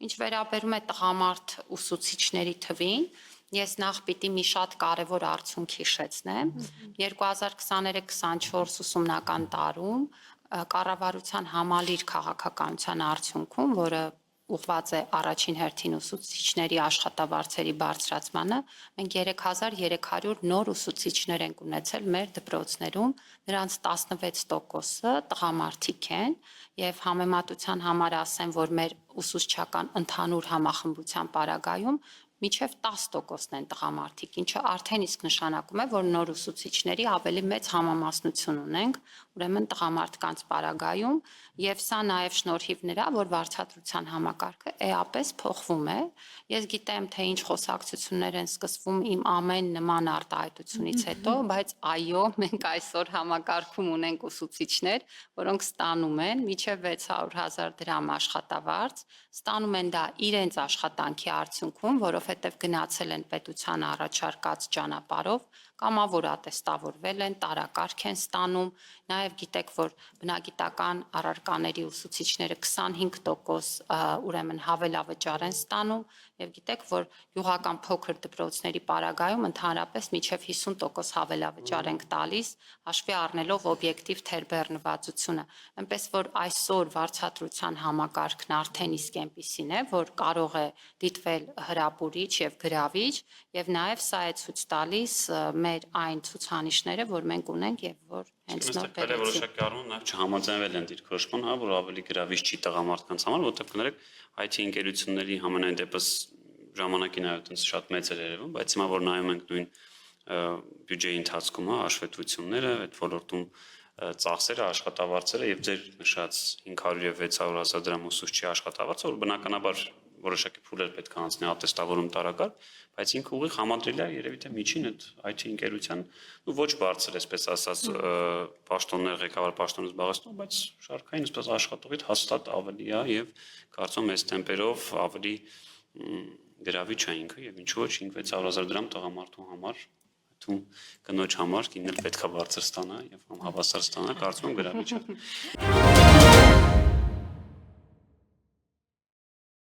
Ինչ վերաբերում է տղամարդ ուսուցիչների թվին, ես նախ պիտի մի շատ կարևոր արդյունք հիշեցնեմ։ 2023-24 ուսումնական տարում կառավարության համալիր քաղաքականության արդյունքում, որը ուղղված է առաջին հերթին ուսուցիչների աշխատավարձերի բարձրացմանը, մենք 3300 նոր ուսուցիչներ ենք ունեցել մեր դպրոցներում, նրանց 16%-ը տղամարդիկ են, եւ համեմատության համար ասեմ, որ մեր ուսուցչական ընդհանուր համախմբության պարագայում միջև 10%-ն են տղամարդիկ, ինչը արդեն իսկ նշանակում է, որ նոր ուսուցիչների ավելի մեծ համամասնություն ունենք, ուրեմն տղամարդկանց պարագայում, եւ սա նաեւ շնորհիվ նրա, որ վարձատրության համակարգը էապես փոխվում է։ Ես գիտեմ, թե ինչ խոսակցություններ են սկսվում իմ ամեն նման արտահայտությունից հետո, բայց այո, մենք այսօր համակարգում ունենք ուսուցիչներ, որոնք ստանում են միջև 600,000 դրամ աշխատավարձ, ստանում են դա իրենց աշխատանքի արդյունքում, որովհետև գնացել են պետության առաջարկած ճանապարհով, կամավոր ատեստավորվել են, տարակարգ են ստանում, նաև գիտեք, որ բնագիտական առարկաների ուսուցիչները 25% ուրեմն հավելավճար են ստանում, եւ գիտեք, որ յուղական փոքր դպրոցների պարագայում ընդհանրապես միջև 50% հավելավճար ենք տալիս, հաշվի առնելով օբյեկտիվ թերբեռնվածությունը, այնպես որ այսօր վարձատրության համակարգն արդեն իսկ այնպիսին է, որ կարող է դիտվել հրապուրիչ եւ գրավիչ, եւ նաեւ սա է ցույց տալիս մեր այն ցուցանիշները, որ մենք ունենք եւ որ հենց նոր բերեցինք։ Որոշակի առումով նաեւ չհամաձայնվել են դիրքորոշման, որ ավելի գրավիչ չի տղամարդկանց համար, որտեղ կներեք IT ընկերությունների համենայն դեպս ժամանակի նայած շատ մեծ էր երևում, բայց հիմա որ նայում ենք նույն բյուջեի ընթացքում, հաշվետվությունները, այդ ոլորտում ծախսերը, աշխատավարձերը եւ ձեր նշած 500 եւ 600,000 դրամ ուսուցչի աշխատավարձը, որ բնականաբար որոշակի փուլեր պետք է անցնի ատեստավորում տարակարգ, բայց ինքը ուղիղ համադրել է երևի թե միջին այդ IT ընկերության ու ոչ բարձր, այսպես ասած, պաշտոններ, ղեկավար պաշտոնը զբաղեցնում, բայց շարքային այսպես աշխատողից հաստատ ավելի է եւ կարծում եմ այս տեմպերով ավելի գրավիչ է ինքը եւ ինչու ոչ 500,000 դրամ տղամարդու համար ու կնոջ համար կինն էլ պետք է բարձր ստանա եւ հավասար ստանա, կարծում եմ գրավիչ է։